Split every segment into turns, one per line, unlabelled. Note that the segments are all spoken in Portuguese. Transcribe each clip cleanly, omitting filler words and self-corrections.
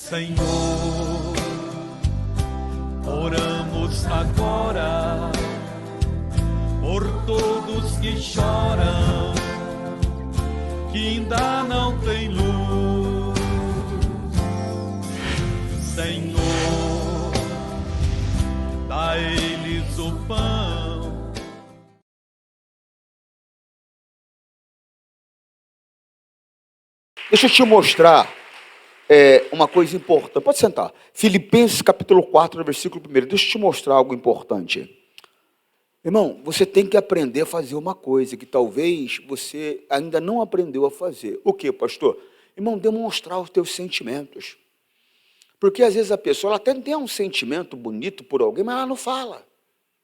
Senhor, oramos agora por todos que choram, que ainda não têm luz. Senhor, dá a eles o pão.
Deixa eu te mostrar uma coisa importante. Pode sentar. Filipenses capítulo 4, versículo 1. Deixa eu te mostrar algo importante. Irmão, você tem que aprender a fazer uma coisa que talvez você ainda não aprendeu a fazer. O que, pastor? Irmão, demonstrar os teus sentimentos. Porque às vezes a pessoa ela até tem um sentimento bonito por alguém, mas ela não fala.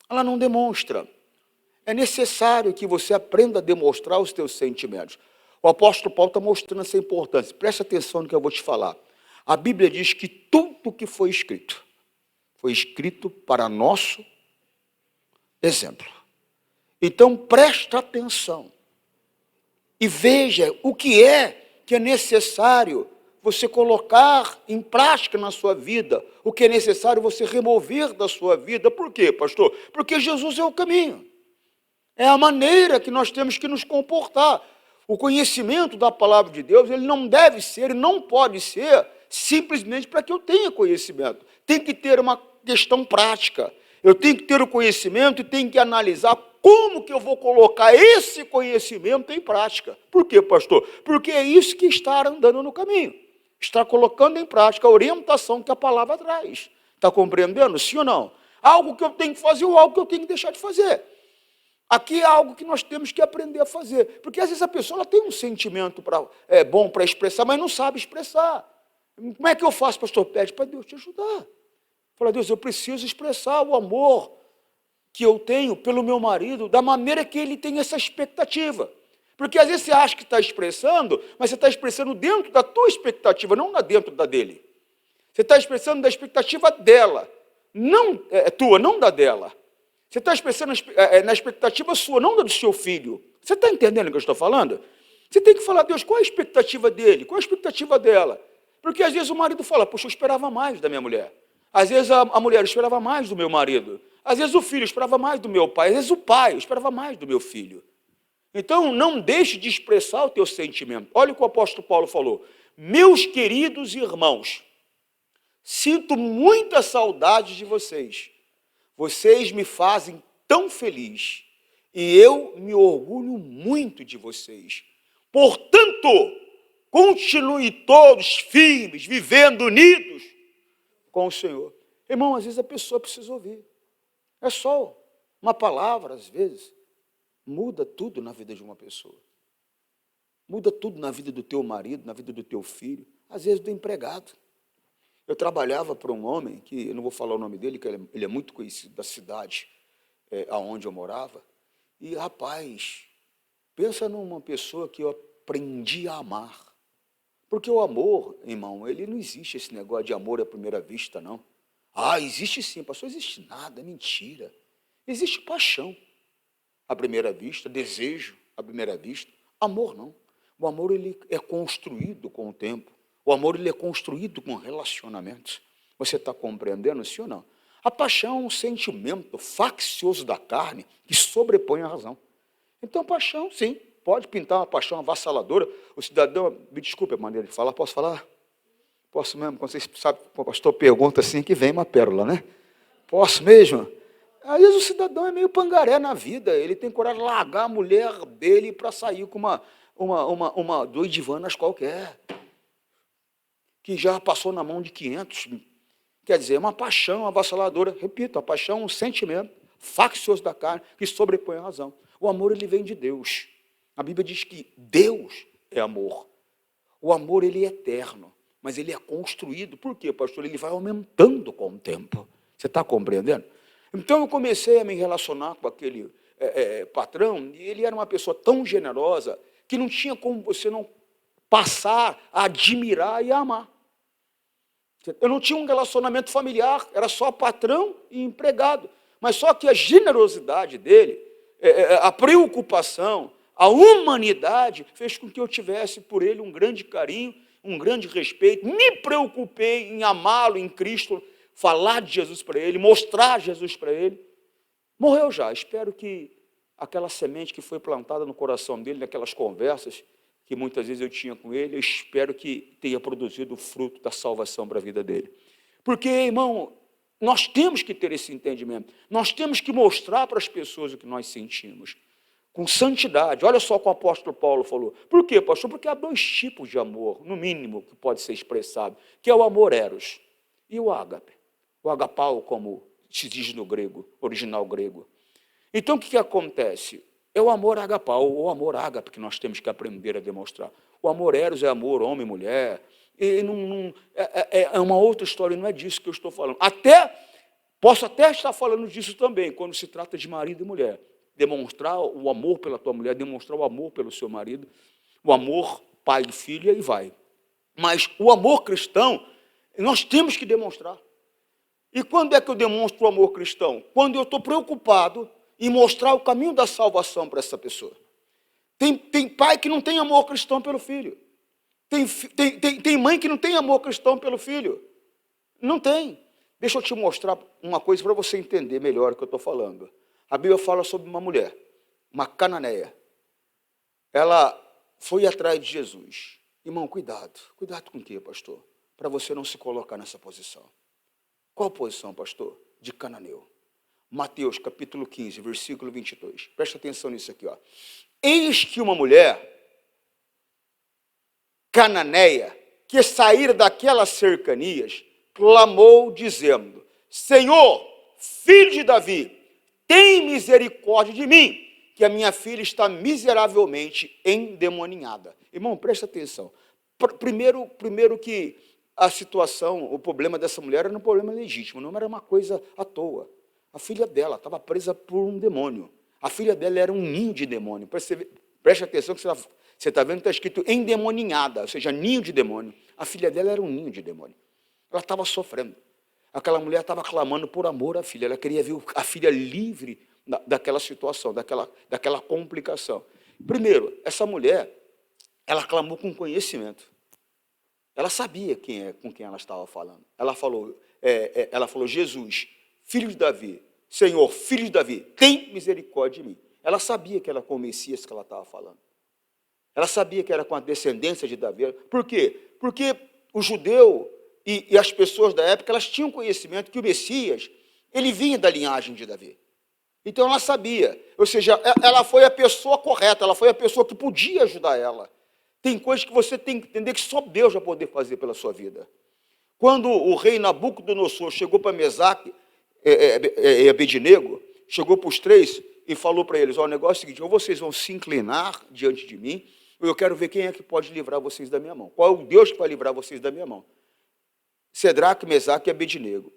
Ela não demonstra. É necessário que você aprenda a demonstrar os teus sentimentos. O apóstolo Paulo está mostrando essa importância. Preste atenção no que eu vou te falar. A Bíblia diz que tudo que foi escrito para nosso exemplo. Então, presta atenção e veja o que é necessário você colocar em prática na sua vida, o que é necessário você remover da sua vida. Por quê, pastor? Porque Jesus é o caminho. É a maneira que nós temos que nos comportar. O conhecimento da palavra de Deus, ele não deve ser, não pode ser simplesmente para que eu tenha conhecimento. Tem que ter uma questão prática. Eu tenho que ter o conhecimento e tenho que analisar como que eu vou colocar esse conhecimento em prática. Por quê, pastor? Porque é isso que está andando no caminho. Está colocando em prática a orientação que a palavra traz. Está compreendendo? Sim ou não? Algo que eu tenho que fazer ou algo que eu tenho que deixar de fazer. Aqui é algo que nós temos que aprender a fazer. Porque às vezes a pessoa ela tem um sentimento bom para expressar, mas não sabe expressar. Como é que eu faço, pastor? Pede para Deus te ajudar. Fala, Deus, eu preciso expressar o amor que eu tenho pelo meu marido da maneira que ele tem essa expectativa. Porque às vezes você acha que está expressando, mas você está expressando dentro da tua expectativa, não dentro da dele. Você está expressando da expectativa dela, não tua, não da dela. Você está expressando na expectativa sua, não da do seu filho. Você está entendendo o que eu estou falando? Você tem que falar, Deus, qual é a expectativa dele? Qual é a expectativa dela? Porque às vezes o marido fala, poxa, eu esperava mais da minha mulher. Às vezes a mulher esperava mais do meu marido. Às vezes o filho esperava mais do meu pai. Às vezes o pai esperava mais do meu filho. Então, não deixe de expressar o teu sentimento. Olha o que o apóstolo Paulo falou. Meus queridos irmãos, sinto muita saudade de vocês. Vocês me fazem tão feliz e eu me orgulho muito de vocês. Portanto, continue todos firmes, vivendo unidos com o Senhor. Irmão, às vezes a pessoa precisa ouvir. É só uma palavra, às vezes, muda tudo na vida de uma pessoa. Muda tudo na vida do teu marido, na vida do teu filho, às vezes do empregado. Eu trabalhava para um homem, que eu não vou falar o nome dele, que ele é muito conhecido da cidade aonde eu morava. E, rapaz, pensa numa pessoa que eu aprendi a amar. Porque o amor, irmão, ele não existe esse negócio de amor à primeira vista, não. Ah, existe sim, pastor, existe nada, é mentira. Existe paixão à primeira vista, desejo à primeira vista. Amor não. O amor ele é construído com o tempo. O amor ele é construído com relacionamentos. Você está compreendendo, sim ou não? A paixão é um sentimento faccioso da carne que sobrepõe a razão. Então, paixão, sim, pode pintar uma paixão avassaladora. O cidadão, me desculpe a maneira de falar, posso falar? Posso mesmo? Quando vocês sabem, o pastor pergunta assim, que vem uma pérola, né? Posso mesmo? Às vezes o cidadão é meio pangaré na vida, ele tem coragem de largar a mulher dele para sair com uma doidivanas qualquer, que já passou na mão de 500. Quer dizer, é uma paixão avassaladora. Repito, a paixão é um sentimento faccioso da carne que sobrepõe a razão. O amor, ele vem de Deus. A Bíblia diz que Deus é amor. O amor, ele é eterno, mas ele é construído. Por quê, pastor? Ele vai aumentando com o tempo. Você está compreendendo? Então, eu comecei a me relacionar com aquele patrão, e ele era uma pessoa tão generosa que não tinha como você não passar a admirar e a amar. Eu não tinha um relacionamento familiar, era só patrão e empregado. Mas só que a generosidade dele, a preocupação, a humanidade, fez com que eu tivesse por ele um grande carinho, um grande respeito, me preocupei em amá-lo em Cristo, falar de Jesus para ele, mostrar Jesus para ele. Morreu já. Espero que aquela semente que foi plantada no coração dele, naquelas conversas que muitas vezes eu tinha com ele, eu espero que tenha produzido o fruto da salvação para a vida dele. Porque, irmão, nós temos que ter esse entendimento. Nós temos que mostrar para as pessoas o que nós sentimos, com santidade. Olha só o que o apóstolo Paulo falou. Por quê, pastor? Porque há dois tipos de amor, no mínimo, que pode ser expressado, que é o amor eros e o ágape. O agapau, como se diz no grego, original grego. Então, o que acontece? É o amor agapau, ou amor ágape, que nós temos que aprender a demonstrar. O amor eros é amor homem e mulher, e é uma outra história, não é disso que eu estou falando. Posso até estar falando disso também, quando se trata de marido e mulher. Demonstrar o amor pela tua mulher, demonstrar o amor pelo seu marido, o amor pai e filha, e vai. Mas o amor cristão, nós temos que demonstrar. E quando é que eu demonstro o amor cristão? Quando eu estou preocupado em mostrar o caminho da salvação para essa pessoa. Tem pai que não tem amor cristão pelo filho. Tem mãe que não tem amor cristão pelo filho. Não tem. Deixa eu te mostrar uma coisa para você entender melhor o que eu estou falando. A Bíblia fala sobre uma mulher, uma cananeia. Ela foi atrás de Jesus. Irmão, cuidado. Cuidado com o quê, pastor? Para você não se colocar nessa posição. Qual posição, pastor? De cananeu. Mateus, capítulo 15, versículo 22. Presta atenção nisso aqui, ó. Eis que uma mulher cananeia, que saíra daquelas cercanias, clamou, dizendo: Senhor, filho de Davi, tem misericórdia de mim, que a minha filha está miseravelmente endemoninhada. Irmão, presta atenção. Primeiro que a situação, o problema dessa mulher era um problema legítimo, não era uma coisa à toa. A filha dela estava presa por um demônio. A filha dela era um ninho de demônio. Preste atenção que você está vendo que está escrito endemoninhada, ou seja, ninho de demônio. A filha dela era um ninho de demônio. Ela estava sofrendo. Aquela mulher estava clamando por amor à filha. Ela queria ver a filha livre daquela situação, daquela complicação. Primeiro, essa mulher, ela clamou com conhecimento. Ela sabia com quem ela estava falando. Ela falou, Jesus, filho de Davi, Senhor, filho de Davi, tem misericórdia de mim. Ela sabia que era com o Messias que ela estava falando. Ela sabia que era com a descendência de Davi. Por quê? Porque o judeu e as pessoas da época, elas tinham conhecimento que o Messias, ele vinha da linhagem de Davi. Então ela sabia, ou seja, ela foi a pessoa correta, ela foi a pessoa que podia ajudar ela. Tem coisas que você tem que entender que só Deus vai poder fazer pela sua vida. Quando o rei Nabucodonosor chegou para Mesaque e Abednego, chegou para os três e falou para eles: o negócio é o seguinte, ou vocês vão se inclinar diante de mim, ou eu quero ver quem é que pode livrar vocês da minha mão. Qual é o Deus que vai livrar vocês da minha mão? Cedraque, Mesaque e Abednego.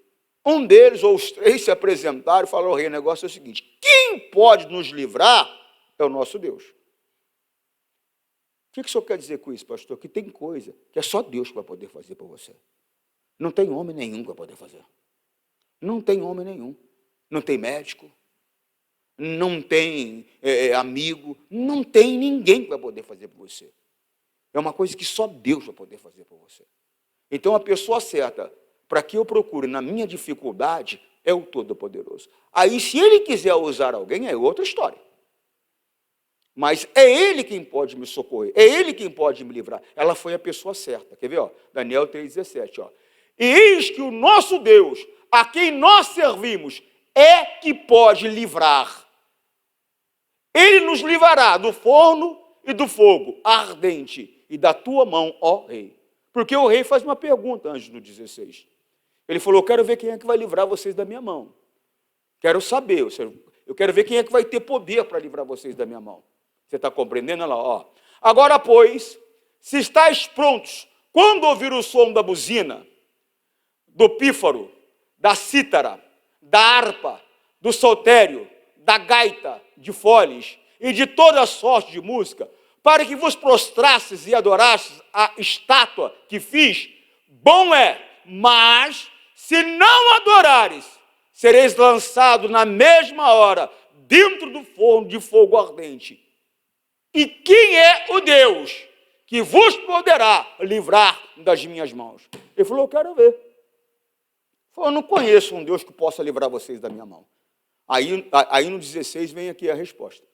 Um deles, ou os três, se apresentaram e falaram: o rei, o negócio é o seguinte, quem pode nos livrar é o nosso Deus. O que o senhor quer dizer com isso, pastor? Que tem coisa que é só Deus que vai poder fazer por você. Não tem homem nenhum que vai poder fazer. Não tem homem nenhum. Não tem médico, não tem amigo, não tem ninguém que vai poder fazer por você. É uma coisa que só Deus vai poder fazer por você. Então, a pessoa certa, para que eu procure na minha dificuldade, é o Todo-Poderoso. Aí, se Ele quiser usar alguém, é outra história. Mas é Ele quem pode me socorrer, é Ele quem pode me livrar. Ela foi a pessoa certa. Quer ver? Ó? Daniel 3,17. Ó. E eis que o nosso Deus, a quem nós servimos, é que pode livrar. Ele nos livrará do forno e do fogo ardente e da tua mão, ó rei. Porque o rei faz uma pergunta antes do 16. Ele falou: eu quero ver quem é que vai livrar vocês da minha mão. Quero saber, eu quero ver quem é que vai ter poder para livrar vocês da minha mão. Você está compreendendo? Olha lá, ó. Agora, pois, se estáis prontos, quando ouvir o som da buzina, do pífaro, da cítara, da harpa, do saltério, da gaita, de foles e de toda sorte de música, para que vos prostrastes e adorastes a estátua que fiz, bom é, mas se não adorares, sereis lançado na mesma hora dentro do forno de fogo ardente. E quem é o Deus que vos poderá livrar das minhas mãos. Ele falou, eu quero ver. Ele falou, eu não conheço um Deus que possa livrar vocês da minha mão. Aí no 16 vem aqui a resposta.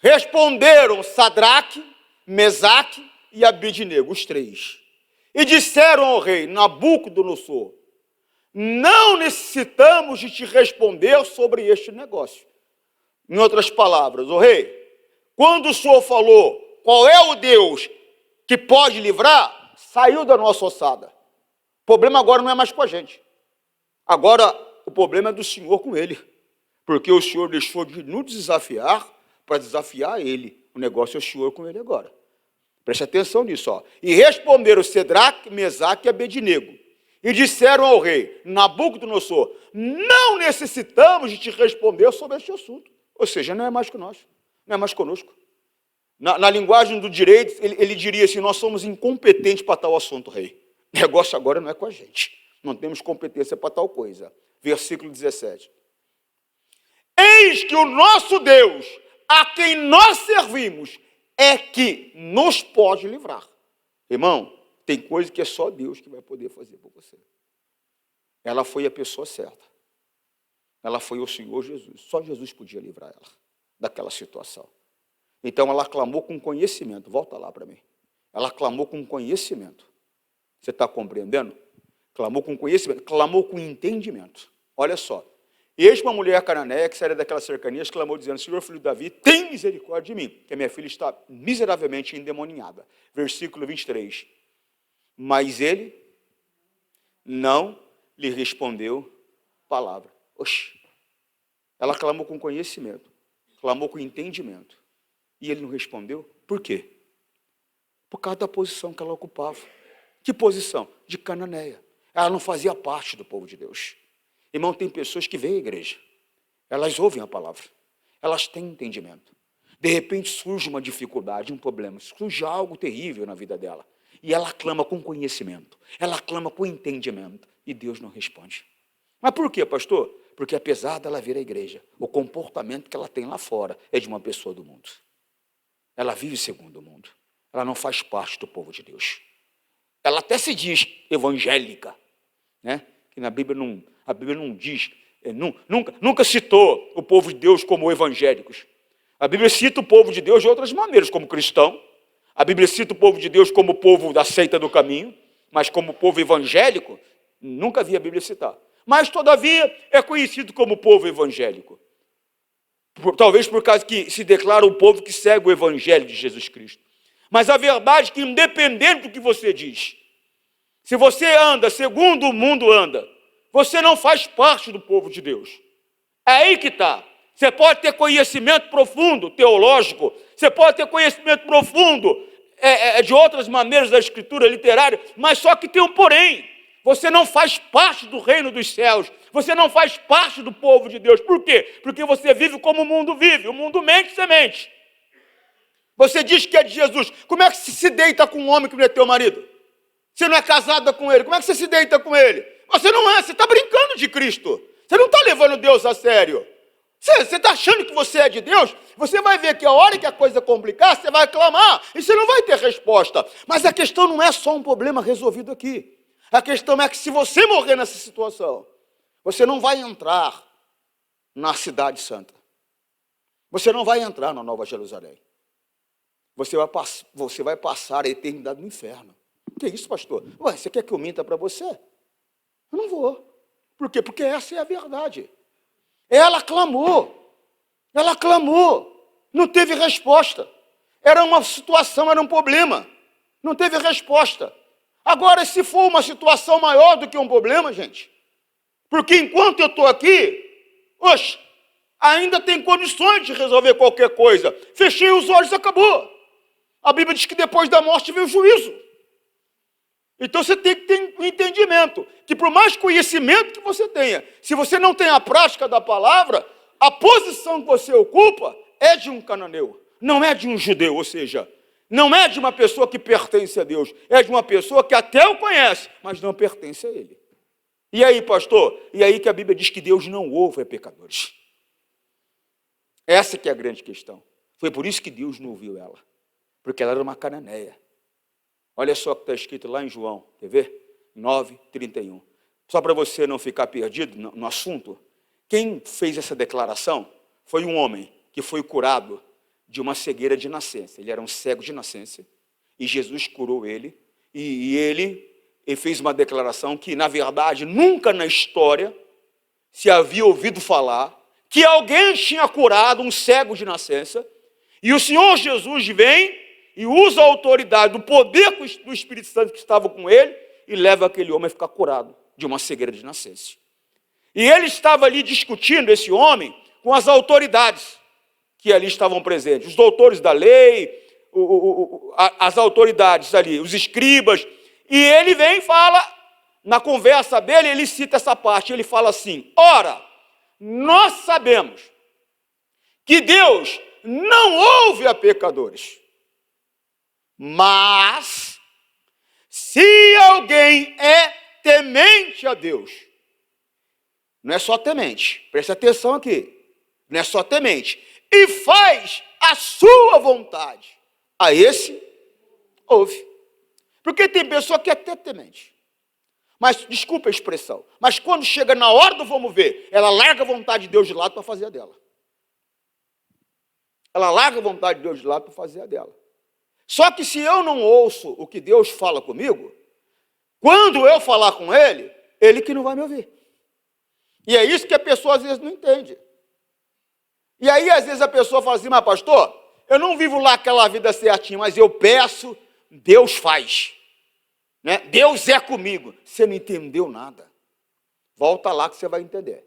Responderam Sadraque, Mesaque e Abidnego, os três. E disseram ao rei Nabucodonosor, não necessitamos de te responder sobre este negócio. Em outras palavras, o rei, quando o senhor falou qual é o Deus que pode livrar, saiu da nossa ossada. O problema agora não é mais com a gente. Agora o problema é do senhor com ele. Porque o senhor deixou de nos desafiar para desafiar ele. O negócio é o senhor com ele agora. Preste atenção nisso. Ó. E responderam Sadraque, Mesaque e Abednego. E disseram ao rei Nabucodonosor, não necessitamos de te responder sobre este assunto. Ou seja, não é mais com nós, não é mais conosco. Na linguagem do direito, ele diria assim, nós somos incompetentes para tal assunto, rei. O negócio agora não é com a gente. Não temos competência para tal coisa. Versículo 17. Eis que o nosso Deus, a quem nós servimos, é que nos pode livrar. Irmão, tem coisa que é só Deus que vai poder fazer por você. Ela foi a pessoa certa. Ela foi o Senhor Jesus. Só Jesus podia livrar ela daquela situação. Então ela clamou com conhecimento. Volta lá para mim. Ela clamou com conhecimento. Você está compreendendo? Clamou com conhecimento, clamou com entendimento. Olha só. Eis uma mulher cananeia que saía daquelas cercanias, clamou dizendo, Senhor, filho de Davi, tem misericórdia de mim, que a minha filha está miseravelmente endemoniada. Versículo 23. Mas ele não lhe respondeu palavra. Oxi. Ela clamou com conhecimento, clamou com entendimento. E ele não respondeu? Por quê? Por causa da posição que ela ocupava. Que posição? De cananeia. Ela não fazia parte do povo de Deus. Irmão, tem pessoas que vêm à igreja, elas ouvem a palavra, elas têm entendimento. De repente surge uma dificuldade, um problema, surge algo terrível na vida dela. E ela clama com conhecimento, ela clama com entendimento, e Deus não responde. Mas por quê, pastor? Porque apesar dela vir à igreja, o comportamento que ela tem lá fora é de uma pessoa do mundo. Ela vive segundo o mundo, ela não faz parte do povo de Deus. Ela até se diz evangélica, né? Que a Bíblia não diz, nunca citou o povo de Deus como evangélicos. A Bíblia cita o povo de Deus de outras maneiras, como cristão. A Bíblia cita o povo de Deus como povo da seita do caminho, mas como povo evangélico, nunca vi a Bíblia citar. Mas, todavia, é conhecido como povo evangélico. Talvez por causa que se declara um povo que segue o evangelho de Jesus Cristo. Mas a verdade é que, independente do que você diz, se você anda segundo o mundo anda, você não faz parte do povo de Deus. É aí que está. Você pode ter conhecimento profundo, teológico, você pode ter conhecimento profundo de outras maneiras da escritura literária, mas só que tem um porém. Você não faz parte do reino dos céus, você não faz parte do povo de Deus. Por quê? Porque você vive como o mundo vive, o mundo mente, você mente. Você diz que é de Jesus, como é que você se deita com um homem que não é teu marido? Você não é casada com ele, como é que você se deita com ele? Você não é, você está brincando de Cristo. Você não está levando Deus a sério. Você está achando que você é de Deus? Você vai ver que a hora que a coisa complicar, você vai clamar e você não vai ter resposta. Mas a questão não é só um problema resolvido aqui. A questão é que se você morrer nessa situação, você não vai entrar na cidade santa. Você não vai entrar na Nova Jerusalém. Você vai passar a eternidade no inferno. Que isso, pastor? Ué, você quer que eu minta para você? Eu não vou. Por quê? Porque essa é a verdade. Ela clamou, não teve resposta. Era uma situação, era um problema, não teve resposta. Agora, se for uma situação maior do que um problema, gente, porque enquanto eu estou aqui, ainda tem condições de resolver qualquer coisa. Fechei os olhos, acabou. A Bíblia diz que depois da morte vem o juízo. Então você tem que ter um entendimento, que por mais conhecimento que você tenha, se você não tem a prática da palavra, a posição que você ocupa é de um cananeu, não é de um judeu, ou seja, não é de uma pessoa que pertence a Deus, é de uma pessoa que até o conhece, mas não pertence a ele. E aí, pastor? E aí que a Bíblia diz que Deus não ouve a pecadores. Essa que é a grande questão. Foi por isso que Deus não ouviu ela, porque ela era uma cananeia. Olha só o que está escrito lá em João, quer ver? 9:31. Só para você não ficar perdido no assunto, quem fez essa declaração foi um homem que foi curado de uma cegueira de nascença. Ele era um cego de nascença, e Jesus curou ele, e ele fez uma declaração que, na verdade, nunca na história se havia ouvido falar que alguém tinha curado um cego de nascença, e o Senhor Jesus vem e usa a autoridade, do poder do Espírito Santo que estava com ele, e leva aquele homem a ficar curado de uma cegueira de nascença. E ele estava ali discutindo, esse homem, com as autoridades que ali estavam presentes, os doutores da lei, as autoridades ali, os escribas, e ele vem e fala, na conversa dele, ele cita essa parte, ele fala assim: ora, nós sabemos que Deus não ouve a pecadores, mas se alguém é temente a Deus, não é só temente, preste atenção aqui, não é só temente, e faz a sua vontade, a esse ouve. Porque tem pessoa que é até temente, mas, desculpa a expressão, mas quando chega na hora do vamos ver, ela larga a vontade de Deus de lado para fazer a dela. Ela larga a vontade de Deus de lado para fazer a dela. Só que se eu não ouço o que Deus fala comigo, quando eu falar com Ele, Ele que não vai me ouvir. E é isso que a pessoa às vezes não entende. E aí às vezes a pessoa fala assim: mas pastor, eu não vivo lá aquela vida certinha, mas eu peço, Deus faz. Né? Deus é comigo. Você não entendeu nada. Volta lá que você vai entender.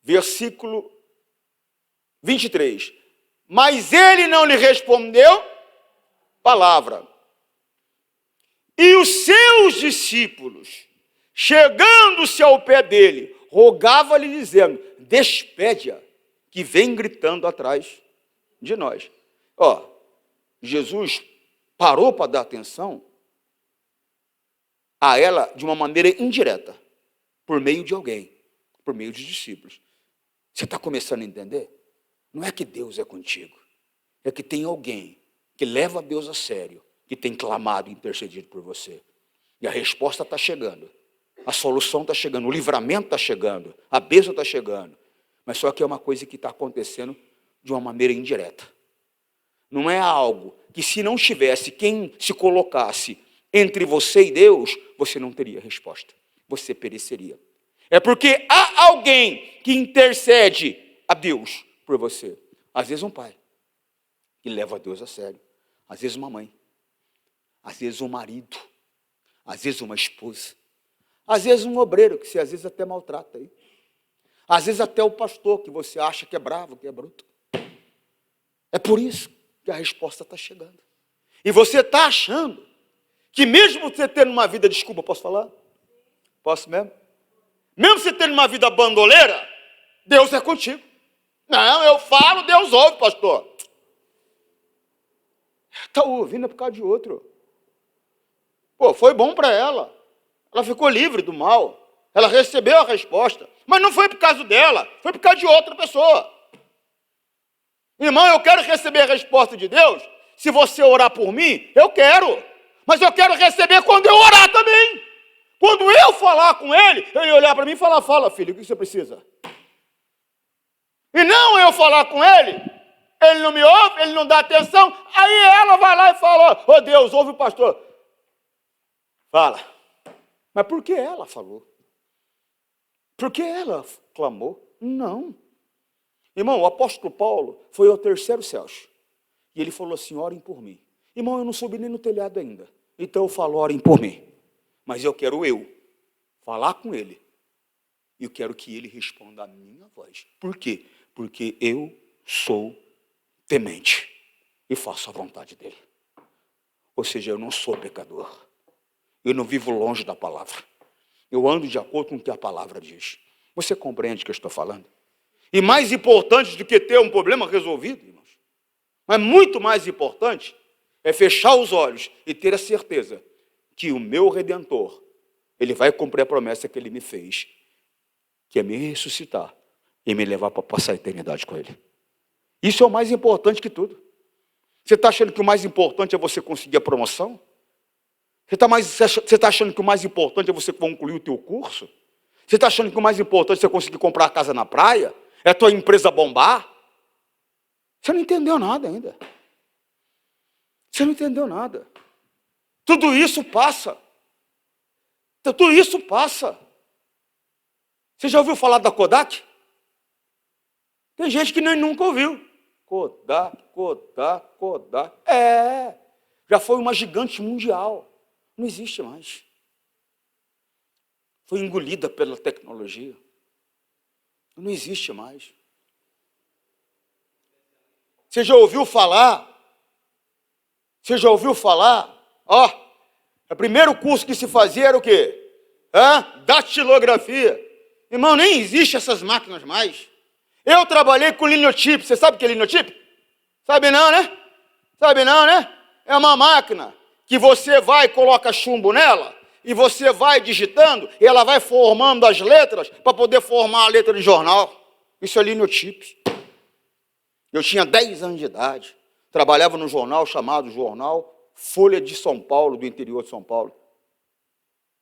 Versículo 23. Mas ele não lhe respondeu palavra. E os seus discípulos, chegando-se ao pé dele, rogava-lhe dizendo: despede-a, que vem gritando atrás de nós. Ó, Jesus parou para dar atenção a ela de uma maneira indireta, por meio de alguém, por meio de discípulos. Você está começando a entender? Não é que Deus é contigo, é que tem alguém que leva Deus a sério, que tem clamado e intercedido por você. E a resposta está chegando, a solução está chegando, o livramento está chegando, a bênção está chegando. Mas só que é uma coisa que está acontecendo de uma maneira indireta. Não é algo que, se não tivesse quem se colocasse entre você e Deus, você não teria resposta. Você pereceria. É porque há alguém que intercede a Deus por você. Às vezes um pai, que leva a Deus a sério. Às vezes uma mãe. Às vezes um marido. Às vezes uma esposa. Às vezes um obreiro, que você às vezes até maltrata aí. Às vezes até o pastor, que você acha que é bravo, que é bruto. É por isso que a resposta está chegando. E você está achando que mesmo você tendo uma vida, desculpa, posso falar? Posso mesmo? Mesmo você tendo uma vida bandoleira, Deus é contigo. Não, eu falo, Deus ouve, pastor. Está ouvindo é por causa de outro. Pô, foi bom para ela. Ela ficou livre do mal. Ela recebeu a resposta. Mas não foi por causa dela, foi por causa de outra pessoa. Irmão, eu quero receber a resposta de Deus. Se você orar por mim, eu quero. Mas eu quero receber quando eu orar também. Quando eu falar com ele olhar para mim e falar: fala, filho, o que você precisa? E não eu falar com ele não me ouve, ele não dá atenção, aí ela vai lá e fala: ô Deus, ouve o pastor. Fala. Mas por que ela falou? Por que ela clamou? Não. Irmão, o apóstolo Paulo foi ao terceiro céu. E ele falou assim: orem por mim. Irmão, eu não subi nem no telhado ainda. Então eu falo: orem por mim. Mas eu quero falar com ele. E eu quero que ele responda a minha voz. Por quê? Porque eu sou temente e faço a vontade dele. Ou seja, eu não sou pecador. Eu não vivo longe da palavra. Eu ando de acordo com o que a palavra diz. Você compreende o que eu estou falando? E mais importante do que ter um problema resolvido, irmãos, mas muito mais importante é fechar os olhos e ter a certeza que o meu Redentor, ele vai cumprir a promessa que ele me fez. que é me ressuscitar e me levar para passar a eternidade com Ele. Isso é o mais importante que tudo. Você está achando que o mais importante é você conseguir a promoção? Você está achando que o mais importante é você concluir o teu curso? Você está achando que o mais importante é você conseguir comprar a casa na praia? É a tua empresa bombar? Você não entendeu nada ainda. Você não entendeu nada. Tudo isso passa. Tudo isso passa. Você já ouviu falar da Kodak? Tem gente que nem nunca ouviu. Kodak. Já foi uma gigante mundial. Não existe mais. Foi engolida pela tecnologia. Não existe mais. Você já ouviu falar? Ó, o primeiro curso que se fazia era o quê? Datilografia. Irmão, nem existe essas máquinas mais. Eu trabalhei com linotipo. Você sabe o que é linotipo? Sabe não, né? É uma máquina que você vai e coloca chumbo nela, e você vai digitando, e ela vai formando as letras para poder formar a letra de jornal. Isso é linotipo. Eu tinha 10 anos de idade. Trabalhava no jornal chamado Jornal Folha de São Paulo, do interior de São Paulo.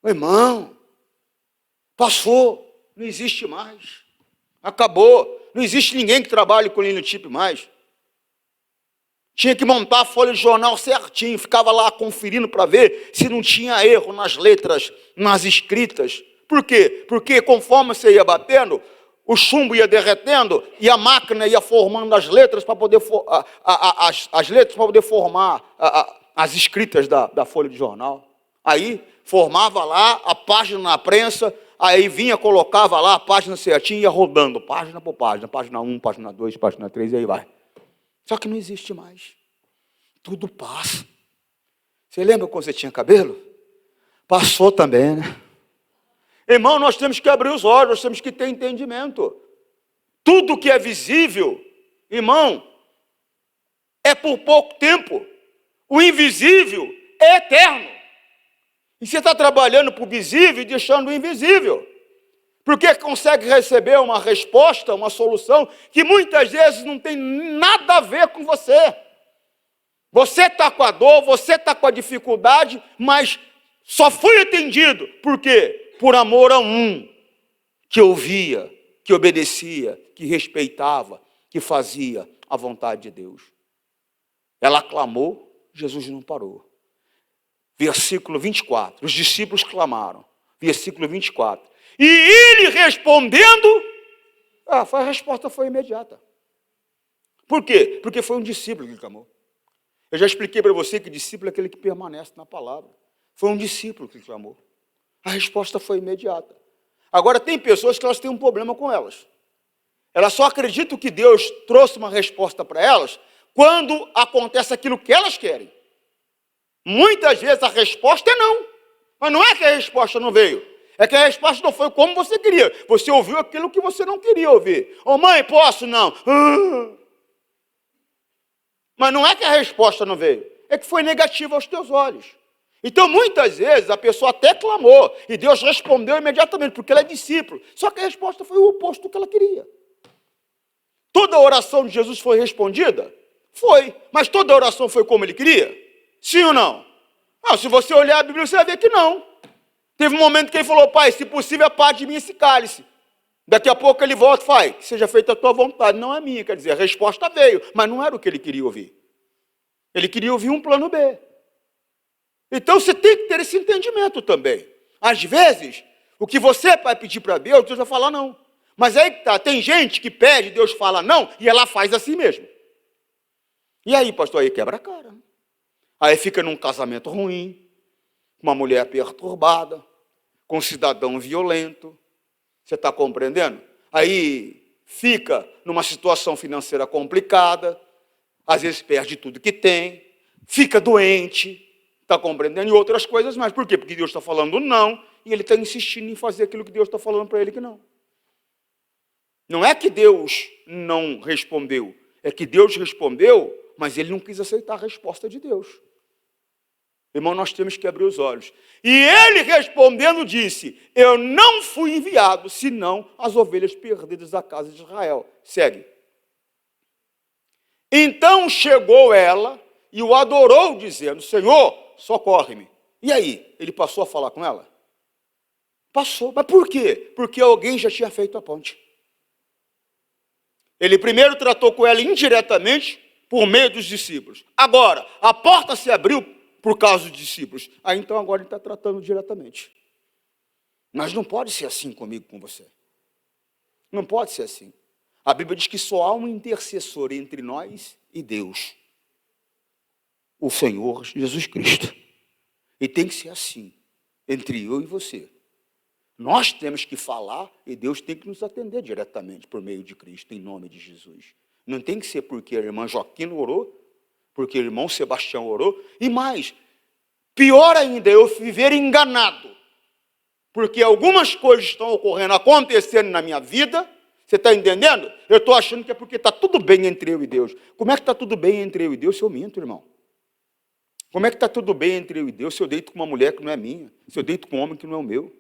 Meu irmão, passou, não existe mais. Acabou. Não existe ninguém que trabalhe com linotipo mais. Tinha que montar a folha de jornal certinho, ficava lá conferindo para ver se não tinha erro nas letras, nas escritas. Por quê? Porque conforme você ia batendo, o chumbo ia derretendo e a máquina ia formando as letras para poder as letras para poder formar as escritas da folha de jornal. Aí formava lá a página na prensa, aí vinha, colocava lá a página certinha e ia rodando, página por página, página 1, página 2, página 3, e aí vai. Só que não existe mais. Tudo passa. Você lembra quando você tinha cabelo? Passou também, né? Irmão, nós temos que abrir os olhos, nós temos que ter entendimento. Tudo que é visível, irmão, é por pouco tempo. O invisível é eterno. E você está trabalhando para o visível e deixando o invisível. Porque consegue receber uma resposta, uma solução, que muitas vezes não tem nada a ver com você. Você está com a dor, você está com a dificuldade, mas só foi atendido. Por quê? Por amor a um que ouvia, que obedecia, que respeitava, que fazia a vontade de Deus. Ela clamou, Jesus não parou. Versículo 24, os discípulos clamaram. Versículo 24. E ele respondendo, a resposta foi imediata. Por quê? Porque foi um discípulo que clamou. Eu já expliquei para você que discípulo é aquele que permanece na palavra. Foi um discípulo que clamou. A resposta foi imediata. Agora, tem pessoas que elas têm um problema com elas. Elas só acreditam que Deus trouxe uma resposta para elas quando acontece aquilo que elas querem. Muitas vezes a resposta é não. Mas não é que a resposta não veio. É que a resposta não foi como você queria. Você ouviu aquilo que você não queria ouvir. Ô mãe, posso? Não. Mas não é que a resposta não veio. É que foi negativa aos teus olhos. Então, muitas vezes, a pessoa até clamou. E Deus respondeu imediatamente, porque ela é discípulo. Só que a resposta foi o oposto do que ela queria. Toda a oração de Jesus foi respondida? Foi. Mas toda a oração foi como ele queria? Sim ou não? Não, se você olhar a Bíblia, você vai ver que não. Teve um momento que ele falou, Pai, se possível, apague de mim esse cálice. Daqui a pouco ele volta e fala, que seja feita a tua vontade, não a minha. Quer dizer, a resposta veio, mas não era o que ele queria ouvir. Ele queria ouvir um plano B. Então você tem que ter esse entendimento também. Às vezes, o que você vai pedir para Deus, Deus vai falar não. Mas aí que tá, tem gente que pede, Deus fala não, e ela faz assim mesmo. E aí, pastor, aí quebra a cara. Aí fica num casamento ruim, uma mulher perturbada, com um cidadão violento. Você está compreendendo? Aí fica numa situação financeira complicada, às vezes perde tudo que tem, fica doente, está compreendendo? E outras coisas mais. Por quê? Porque Deus está falando não, e ele está insistindo em fazer aquilo que Deus está falando para ele que não. Não é que Deus não respondeu, é que Deus respondeu, mas ele não quis aceitar a resposta de Deus. Irmão, nós temos que abrir os olhos. E ele respondendo disse, eu não fui enviado, senão as ovelhas perdidas da casa de Israel. Segue. Então chegou ela e o adorou, dizendo, Senhor, socorre-me. E aí, ele passou a falar com ela? Passou. Mas por quê? Porque alguém já tinha feito a ponte. Ele primeiro tratou com ela indiretamente, por meio dos discípulos. Agora, a porta se abriu por causa dos discípulos. Aí então agora ele está tratando diretamente. Mas não pode ser assim comigo, com você. Não pode ser assim. A Bíblia diz que só há um intercessor entre nós e Deus. O Senhor Jesus Cristo. E tem que ser assim, entre eu e você. Nós temos que falar e Deus tem que nos atender diretamente por meio de Cristo, em nome de Jesus. Não tem que ser porque a irmã Joaquina orou, porque o irmão Sebastião orou, e mais, pior ainda, eu viver enganado, porque algumas coisas estão ocorrendo, acontecendo na minha vida, você está entendendo? Eu estou achando que é porque está tudo bem entre eu e Deus. Como é que está tudo bem entre eu e Deus se eu minto, irmão? Como é que está tudo bem entre eu e Deus se eu deito com uma mulher que não é minha, se eu deito com um homem que não é o meu?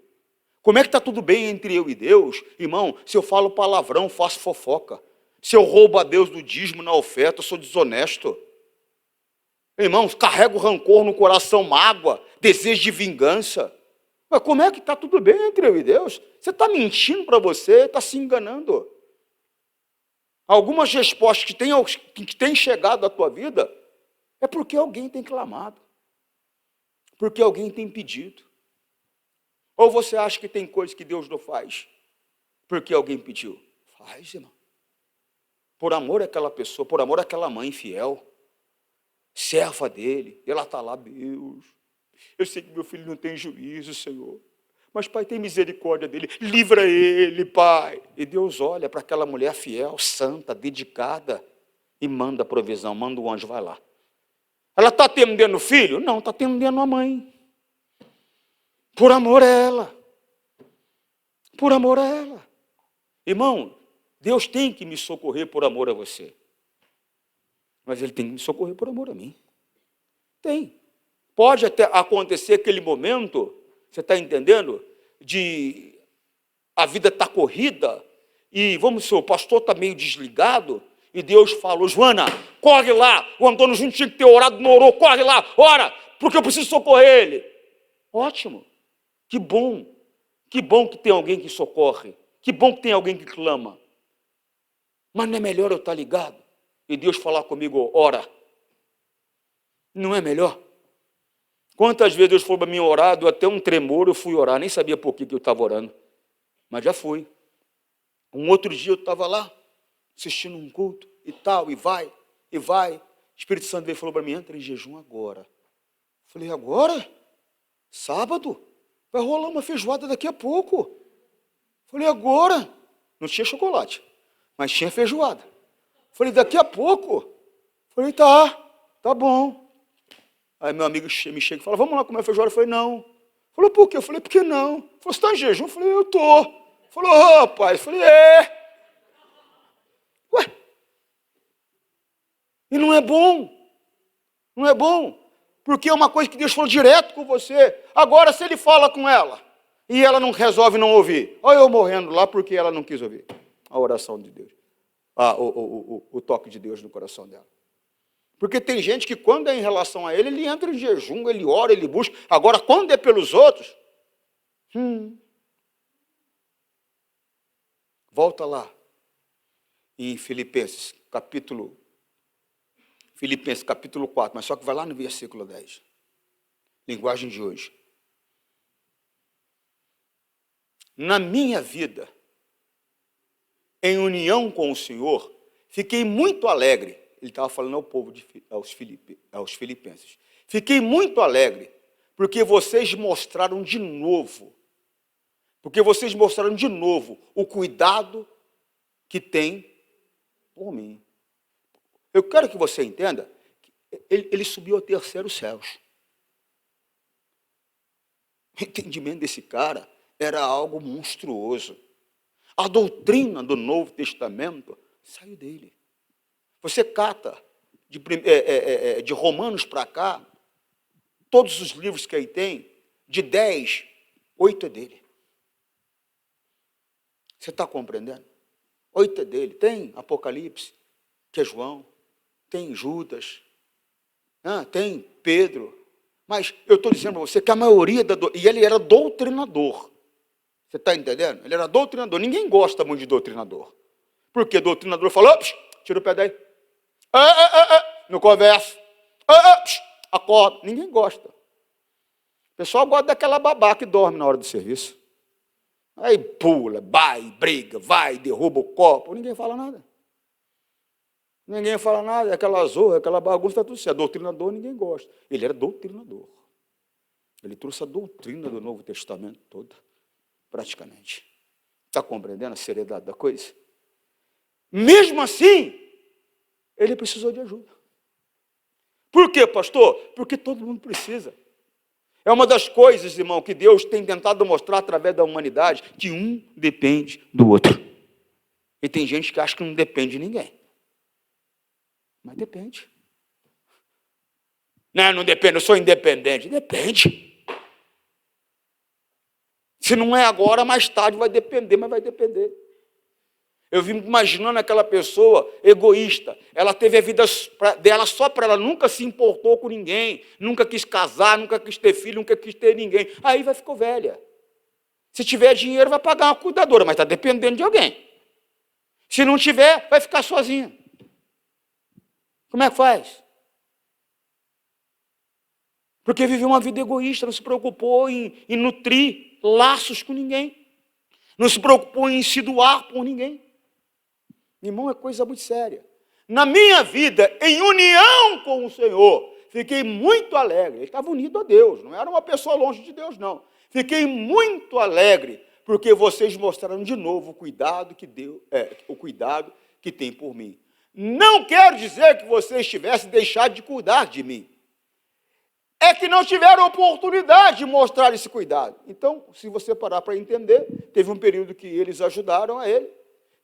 Como é que está tudo bem entre eu e Deus, irmão, se eu falo palavrão, faço fofoca? Se eu roubo a Deus do dízimo na oferta, eu sou desonesto. Irmãos, carrego rancor no coração, mágoa, desejo de vingança. Mas como é que está tudo bem entre eu e Deus? Você está mentindo para você, está se enganando. Algumas respostas que têm chegado à tua vida é porque alguém tem clamado, porque alguém tem pedido. Ou você acha que tem coisas que Deus não faz porque alguém pediu? Faz, irmão. Por amor àquela pessoa, por amor àquela mãe fiel, serva dele, ela está lá, Deus, eu sei que meu filho não tem juízo, Senhor, mas, Pai, tem misericórdia dele, livra ele, Pai. E Deus olha para aquela mulher fiel, santa, dedicada, e manda a provisão, manda o anjo, vai lá. Ela está atendendo o filho? Não, está atendendo a mãe. Por amor a ela. Por amor a ela. Irmão, Deus tem que me socorrer por amor a você. Mas Ele tem que me socorrer por amor a mim. Tem. Pode até acontecer aquele momento, você está entendendo? De a vida está corrida, e vamos dizer, o pastor está meio desligado, e Deus falou, Joana, corre lá, o Antônio Júnior tinha que ter orado, não orou, corre lá, ora, porque eu preciso socorrer ele. Ótimo. Que bom que tem alguém que socorre, que bom que tem alguém que clama. Mas não é melhor eu estar ligado e Deus falar comigo, ora? Não é melhor? Quantas vezes Deus falou para mim orar, deu até um tremor, eu fui orar, nem sabia por que eu estava orando, mas já fui. Um outro dia eu estava lá, assistindo um culto e tal, e vai. O Espírito Santo veio e falou para mim, entra em jejum agora. Falei, agora? Sábado? Vai rolar uma feijoada daqui a pouco. Falei, agora? Não tinha chocolate, mas tinha feijoada. Falei, daqui a pouco? Falei, tá bom. Aí meu amigo me chega e fala, vamos lá comer feijoada? Eu falei, não. Falou, por quê? Eu falei, por que não? Falou, você está em jejum? Eu falei, eu estou. Falou, rapaz. Eu falei, Ué? E não é bom. Não é bom. Porque é uma coisa que Deus falou direto com você. Agora, se Ele fala com ela, e ela não resolve não ouvir, olha eu morrendo lá porque ela não quis ouvir a oração de Deus. O toque de Deus no coração dela. Porque tem gente que quando é em relação a ele entra em jejum, ele ora, ele busca. Agora, quando é pelos outros, volta lá em Filipenses capítulo 4, mas só que vai lá no versículo 10. Linguagem de hoje. Na minha vida, em união com o Senhor, fiquei muito alegre. Ele estava falando ao povo, aos filipenses. Fiquei muito alegre, porque vocês mostraram de novo o cuidado que tem por mim. Eu quero que você entenda, ele subiu ao terceiro céu. O entendimento desse cara era algo monstruoso. A doutrina do Novo Testamento saiu dele. Você cata de Romanos para cá, todos os livros que aí tem, de 10, 8 é dele. Você está compreendendo? 8 é dele. Tem Apocalipse, que é João, tem Judas, tem Pedro. Mas eu estou dizendo para você que a maioria e ele era doutrinador. Você está entendendo? Ele era doutrinador. Ninguém gosta muito de doutrinador. Porque doutrinador falou, tira o pé daí. Não conversa. Acorda. Ninguém gosta. O pessoal gosta daquela babá que dorme na hora do serviço. Aí pula, vai, briga, vai, derruba o copo. Ninguém fala nada. Ninguém fala nada. Aquela zorra, aquela bagunça, está tudo certo. Doutrinador, ninguém gosta. Ele era doutrinador. Ele trouxe a doutrina do Novo Testamento toda, praticamente. Está compreendendo a seriedade da coisa? Mesmo assim, ele precisou de ajuda. Por quê, pastor? Porque todo mundo precisa. É uma das coisas, irmão, que Deus tem tentado mostrar através da humanidade, que um depende do outro. E tem gente que acha que não depende de ninguém. Mas depende. Não depende, eu sou independente. Depende. Se não é agora, mais tarde vai depender, mas vai depender. Eu vim imaginando aquela pessoa egoísta. Ela teve a vida dela só para ela, nunca se importou com ninguém, nunca quis casar, nunca quis ter filho, nunca quis ter ninguém. Aí vai ficar velha. Se tiver dinheiro, vai pagar uma cuidadora, mas está dependendo de alguém. Se não tiver, vai ficar sozinha. Como é que faz? Porque viveu uma vida egoísta, não se preocupou em nutrir laços com ninguém. Não se preocupou em se doar por ninguém. Irmão, é coisa muito séria. Na minha vida, em união com o Senhor, fiquei muito alegre. Ele estava unido a Deus, não era uma pessoa longe de Deus, não. Fiquei muito alegre, porque vocês mostraram de novo o cuidado que tem por mim. Não quero dizer que vocês tivessem deixado de cuidar de mim. É que não tiveram oportunidade de mostrar esse cuidado. Então, se você parar para entender, teve um período que eles ajudaram a ele,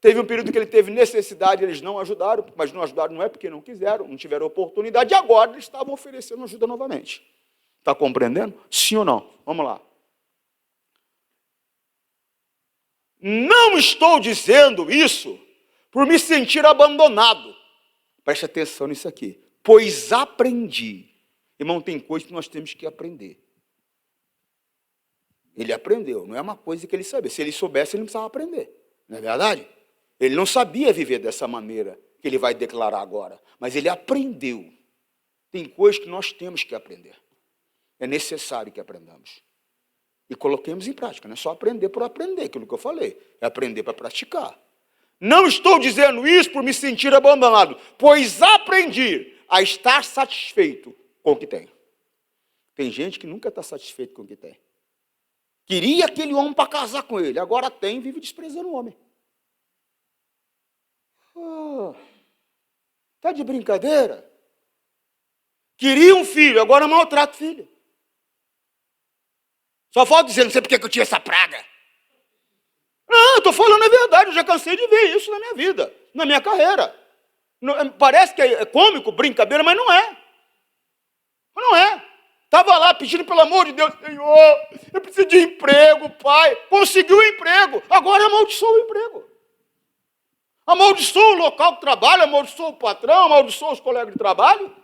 teve um período que ele teve necessidade, eles não ajudaram, mas não ajudaram não é porque não quiseram, não tiveram oportunidade, e agora eles estavam oferecendo ajuda novamente. Está compreendendo? Sim ou não? Vamos lá. Não estou dizendo isso por me sentir abandonado. Preste atenção nisso aqui. Pois aprendi. Irmão, tem coisa que nós temos que aprender. Ele aprendeu, não é uma coisa que ele sabia. Se ele soubesse, ele não precisava aprender. Não é verdade? Ele não sabia viver dessa maneira que ele vai declarar agora. Mas ele aprendeu. Tem coisas que nós temos que aprender. É necessário que aprendamos. E coloquemos em prática. Não é só aprender por aprender, aquilo que eu falei. É aprender para praticar. Não estou dizendo isso por me sentir abandonado, pois aprendi a estar satisfeito com o que tenho. Tem gente que nunca está satisfeito com o que tem. Queria aquele homem para casar com ele, agora tem e vive desprezando o homem. Está de brincadeira? Queria um filho, agora maltrata o filho. Só falta dizer, não sei porque que eu tinha essa praga. Não, eu estou falando a verdade, eu já cansei de ver isso na minha vida, na minha carreira. Não, parece que é cômico, brincadeira, mas não é. Não é. Estava lá pedindo, pelo amor de Deus, Senhor, eu preciso de emprego, pai. Conseguiu o emprego, agora amaldiçoa o emprego. Amaldiçoa o local de trabalho, amaldiçoa o patrão, amaldiçoa os colegas de trabalho.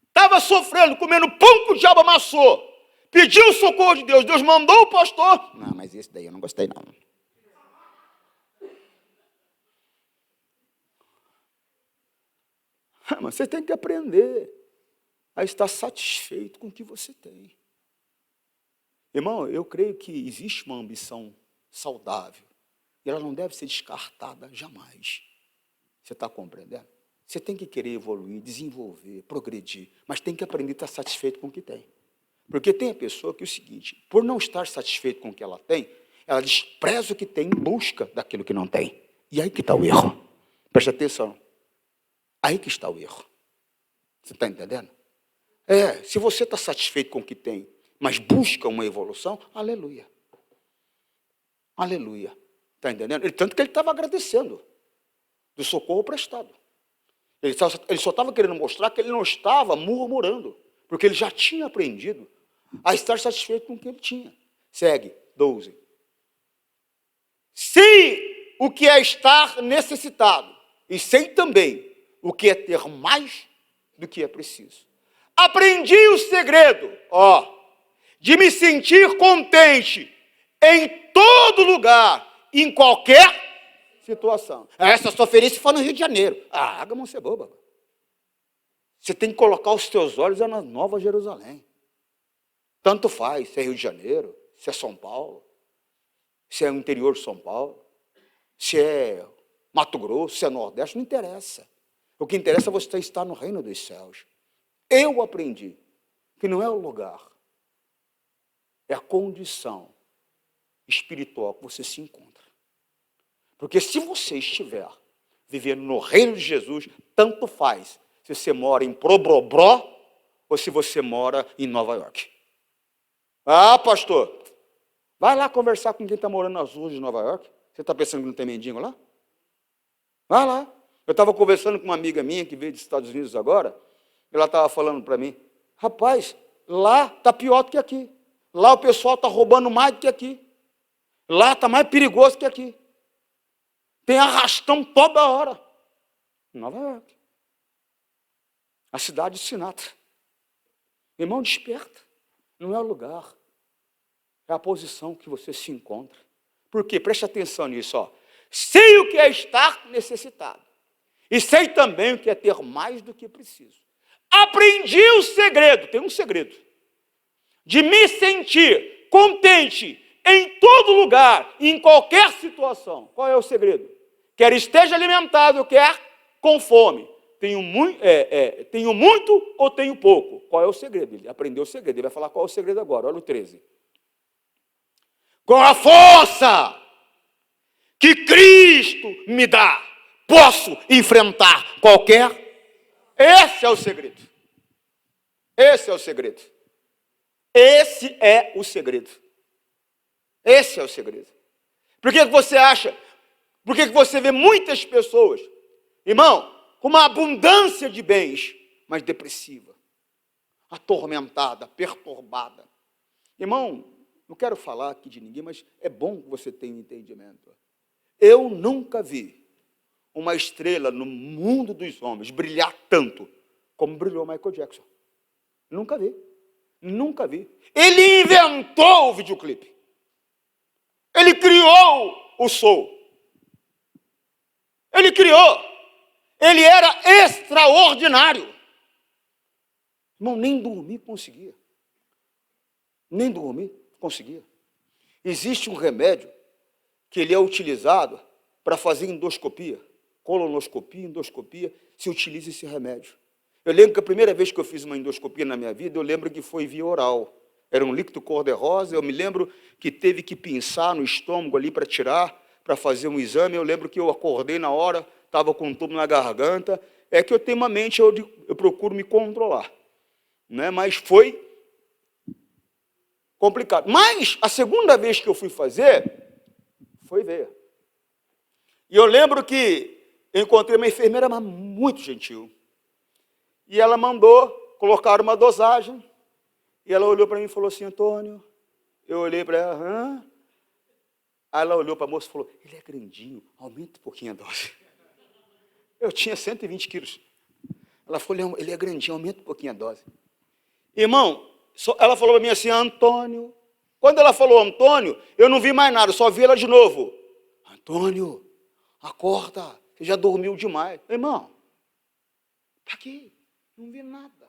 Estava sofrendo, comendo pão que o diabo amassou. Pediu o socorro de Deus, Deus mandou o pastor. Não, mas esse daí eu não gostei, não. Mas você tem que aprender a estar satisfeito com o que você tem. Irmão, eu creio que existe uma ambição saudável e ela não deve ser descartada jamais. Você está compreendendo? Você tem que querer evoluir, desenvolver, progredir, mas tem que aprender a estar satisfeito com o que tem. Porque tem a pessoa que é o seguinte, por não estar satisfeito com o que ela tem, ela despreza o que tem em busca daquilo que não tem. E aí que está o erro. Preste atenção. Aí que está o erro. Você está entendendo? Se você está satisfeito com o que tem, mas busca uma evolução, aleluia. Aleluia. Está entendendo? Tanto que ele estava agradecendo do socorro prestado. Ele só estava querendo mostrar que ele não estava murmurando, porque ele já tinha aprendido a estar satisfeito com o que ele tinha. Segue, 12. Sei o que é estar necessitado, e sei também o que é ter mais do que é preciso. Aprendi o segredo, de me sentir contente em todo lugar, em qualquer situação. Essa sua feliz foi no Rio de Janeiro. Gama, você é boba. Você tem que colocar os teus olhos na Nova Jerusalém. Tanto faz se é Rio de Janeiro, se é São Paulo, se é o interior de São Paulo, se é Mato Grosso, se é Nordeste, não interessa. O que interessa é você estar no reino dos céus. Eu aprendi que não é o lugar, é a condição espiritual que você se encontra. Porque se você estiver vivendo no reino de Jesus, tanto faz se você mora em Probrobró ou se você mora em Nova York. Pastor, vai lá conversar com quem está morando nas ruas de Nova York. Você está pensando que não tem mendigo lá? Vai lá. Eu estava conversando com uma amiga minha que veio dos Estados Unidos agora, e ela estava falando para mim, rapaz, lá está pior do que aqui. Lá o pessoal está roubando mais do que aqui. Lá está mais perigoso que aqui. Tem arrastão toda hora. Nova York. A cidade de Sinatra. Irmão, desperta. Não é o lugar. É a posição que você se encontra. Por quê? Preste atenção nisso. Sei o que é estar necessitado. E sei também o que é ter mais do que preciso. Aprendi o segredo, tem um segredo, de me sentir contente em todo lugar, em qualquer situação. Qual é o segredo? Quer esteja alimentado, quer com fome. Tenho muito ou tenho pouco? Qual é o segredo? Ele aprendeu o segredo, ele vai falar qual é o segredo agora. Olha o 13. Com a força que Cristo me dá, posso enfrentar qualquer. Esse é o segredo. Esse é o segredo. Esse é o segredo. Esse é o segredo. Por que você acha? Por que você vê muitas pessoas, irmão, com uma abundância de bens, mas depressiva, atormentada, perturbada? Irmão, não quero falar aqui de ninguém, mas é bom que você tenha entendimento. Eu nunca vi uma estrela no mundo dos homens brilhar tanto como brilhou Michael Jackson. Nunca vi. Nunca vi. Ele inventou o videoclipe. Ele criou o soul. Ele criou. Ele era extraordinário. Irmão, nem dormir conseguia. Nem dormir conseguia. Existe um remédio que ele é utilizado para fazer endoscopia. Colonoscopia, endoscopia, se utiliza esse remédio. Eu lembro que a primeira vez que eu fiz uma endoscopia na minha vida, eu lembro que foi via oral. Era um líquido cor-de-rosa, eu me lembro que teve que pinçar no estômago ali para tirar, para fazer um exame. Eu lembro que eu acordei na hora, estava com um tubo na garganta. É que eu tenho uma mente, eu procuro me controlar. Né? Mas foi complicado. Mas a segunda vez que eu fui fazer, foi ver. E eu lembro que eu encontrei uma enfermeira muito gentil. E ela mandou colocar uma dosagem. E ela olhou para mim e falou assim, Antônio. Eu olhei para ela, Aí ela olhou para a moça e falou, ele é grandinho, aumenta um pouquinho a dose. Eu tinha 120 quilos. Ela falou, ele é grandinho, aumenta um pouquinho a dose. Irmão, ela falou para mim assim, Antônio. Quando ela falou Antônio, eu não vi mais nada, só vi ela de novo. Antônio, acorda, você já dormiu demais. Irmão, está aqui, não vi nada.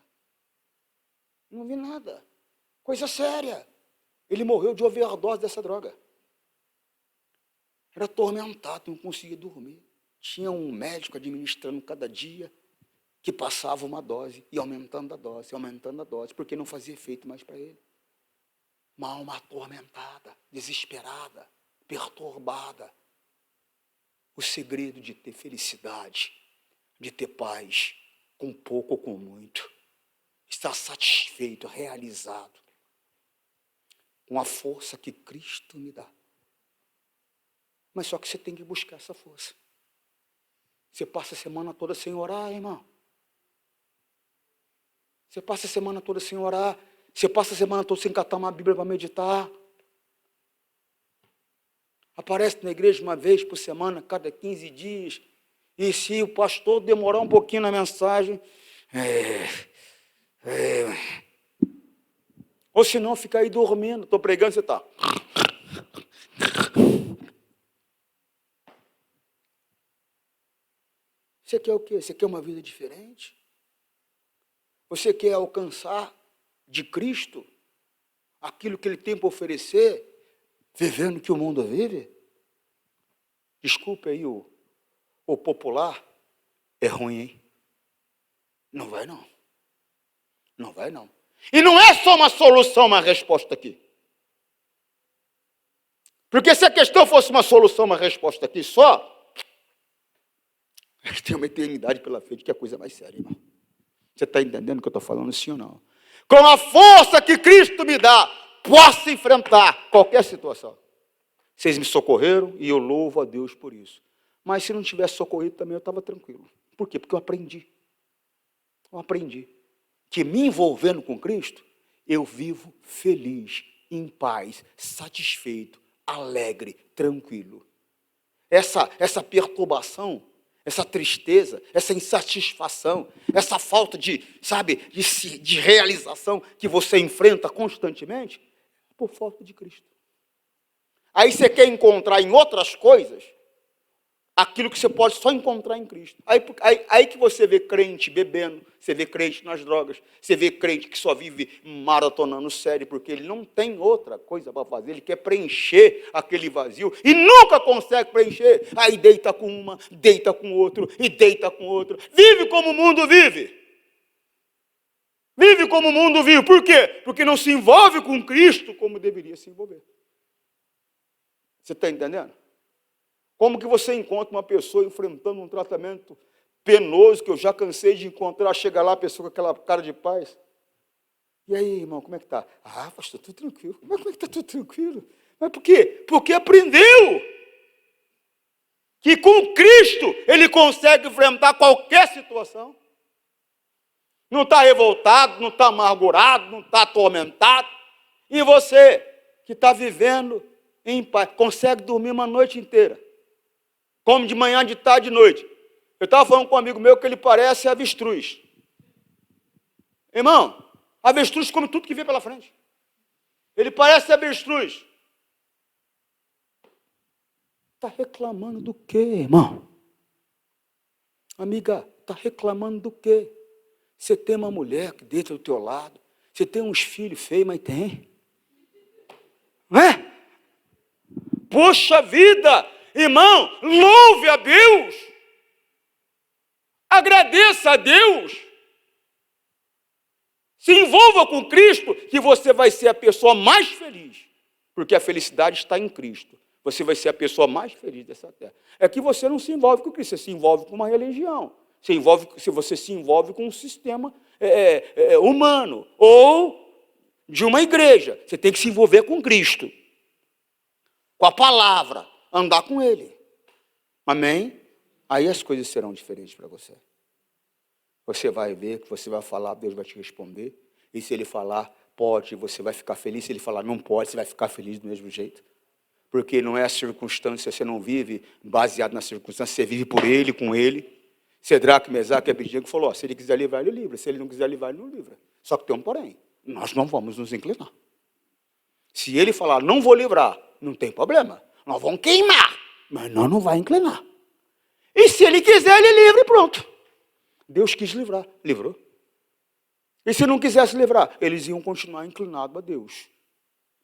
Não vi nada. Coisa séria. Ele morreu de overdose dessa droga. Era atormentado, não conseguia dormir. Tinha um médico administrando cada dia que passava uma dose e aumentando a dose, porque não fazia efeito mais para ele. Uma alma atormentada, desesperada, perturbada. O segredo de ter felicidade, de ter paz, com pouco ou com muito. Estar satisfeito, realizado, com a força que Cristo me dá. Mas só que você tem que buscar essa força. Você passa a semana toda sem orar, irmão. Você passa a semana toda sem orar. Você passa a semana toda sem catar uma Bíblia para meditar. Aparece na igreja uma vez por semana, cada 15 dias. E se o pastor demorar um pouquinho na mensagem, ou se não, fica aí dormindo. Estou pregando, você está. Você quer o quê? Você quer uma vida diferente? Você quer alcançar de Cristo aquilo que Ele tem para oferecer, vivendo o que o mundo vive? Desculpe aí o popular, é ruim, hein? Não vai não. Não vai não. E não é só uma solução, uma resposta aqui. Porque se a questão fosse uma solução, uma resposta aqui só, tem uma eternidade pela frente, que é a coisa mais séria, irmão. Você está entendendo o que eu estou falando, sim ou não? Com a força que Cristo me dá, posso enfrentar qualquer situação. Vocês me socorreram e eu louvo a Deus por isso. Mas se não tivesse socorrido também, eu estava tranquilo. Por quê? Porque eu aprendi. Eu aprendi que me envolvendo com Cristo, eu vivo feliz, em paz, satisfeito, alegre, tranquilo. Essa perturbação, essa tristeza, essa insatisfação, essa falta de realização que você enfrenta constantemente, é por falta de Cristo. Aí você quer encontrar em outras coisas aquilo que você pode só encontrar em Cristo. Aí que você vê crente bebendo, você vê crente nas drogas, você vê crente que só vive maratonando série, porque ele não tem outra coisa para fazer, ele quer preencher aquele vazio e nunca consegue preencher. Aí deita com uma, deita com outro e deita com outro. Vive como o mundo vive. Vive como o mundo vive. Por quê? Porque não se envolve com Cristo como deveria se envolver. Você está entendendo? Como que você encontra uma pessoa enfrentando um tratamento penoso, que eu já cansei de encontrar, chega lá a pessoa com aquela cara de paz. E aí, irmão, como é que está? Ah, pastor, tudo tranquilo. Mas como é que está tudo tranquilo? Mas por quê? Porque aprendeu que com Cristo ele consegue enfrentar qualquer situação. Não está revoltado, não está amargurado, não está atormentado. E você que está vivendo em paz, consegue dormir uma noite inteira. Come de manhã, de tarde, de noite. Eu estava falando com um amigo meu que ele parece avestruz. Irmão, avestruz come tudo que vê pela frente. Ele parece avestruz. Está reclamando do quê, irmão? Amiga, está reclamando do quê? Você tem uma mulher que deita do teu lado, você tem uns filhos feios, mas tem. Não é? Poxa vida! Irmão, louve a Deus, agradeça a Deus, se envolva com Cristo, que você vai ser a pessoa mais feliz, porque a felicidade está em Cristo. Você vai ser a pessoa mais feliz dessa terra. É que você não se envolve com Cristo, você se envolve com uma religião, você se envolve com um sistema humano, ou de uma igreja. Você tem que se envolver com Cristo, com a palavra, andar com Ele. Amém? Aí as coisas serão diferentes para você. Você vai ver, que você vai falar, Deus vai te responder. E se Ele falar, pode, você vai ficar feliz. Se Ele falar, não pode, você vai ficar feliz do mesmo jeito. Porque não é a circunstância, você não vive baseado na circunstância, você vive por Ele, com Ele. Cedraque, Mesaque e Abednego falou, se Ele quiser livrar, Ele livra. Se Ele não quiser livrar, Ele não livra. Só que tem um porém, nós não vamos nos inclinar. Se Ele falar, não vou livrar, não tem problema. Nós vamos queimar, mas nós não vamos inclinar. E se Ele quiser, Ele livra e pronto. Deus quis livrar, livrou. E se não quisesse livrar, eles iam continuar inclinados a Deus.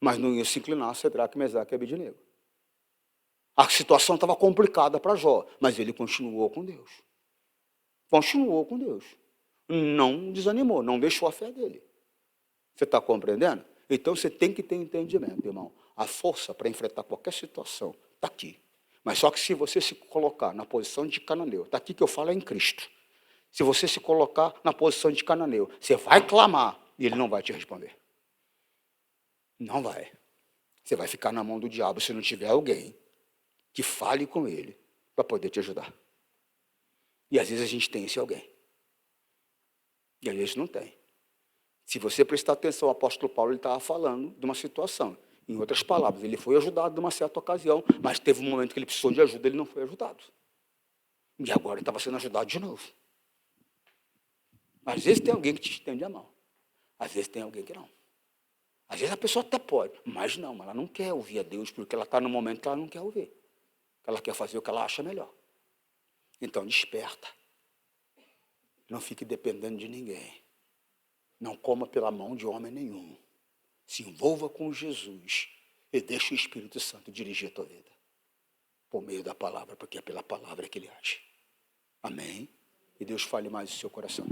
Mas não iam se inclinar a Cedraque, Mesaque e Abednego. A situação estava complicada para Jó, mas ele continuou com Deus. Continuou com Deus. Não desanimou, não deixou a fé dele. Você está compreendendo? Então você tem que ter entendimento, irmão. A força para enfrentar qualquer situação está aqui. Mas só que se você se colocar na posição de cananeu, está aqui que eu falo é em Cristo. Se você se colocar na posição de cananeu, você vai clamar e ele não vai te responder. Não vai. Você vai ficar na mão do diabo se não tiver alguém que fale com ele para poder te ajudar. E às vezes a gente tem esse alguém. E às vezes não tem. Se você prestar atenção, o apóstolo Paulo estava falando de uma situação. Em outras palavras, ele foi ajudado numa certa ocasião, mas teve um momento que ele precisou de ajuda, ele não foi ajudado. E agora ele estava sendo ajudado de novo. Às vezes tem alguém que te estende a mão. Às vezes tem alguém que não. Às vezes a pessoa até pode, mas não, ela não quer ouvir a Deus, porque ela está no momento que ela não quer ouvir. Ela quer fazer o que ela acha melhor. Então desperta. Não fique dependendo de ninguém. Não coma pela mão de homem nenhum. Se envolva com Jesus e deixe o Espírito Santo dirigir a tua vida. Por meio da palavra, porque é pela palavra que ele age. Amém? E Deus fale mais no seu coração.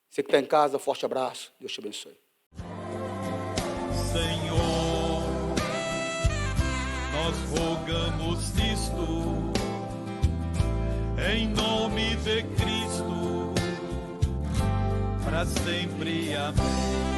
Você que está em casa, forte abraço. Deus te abençoe.
Senhor, nós rogamos isto em nome de Cristo, para sempre. Amém.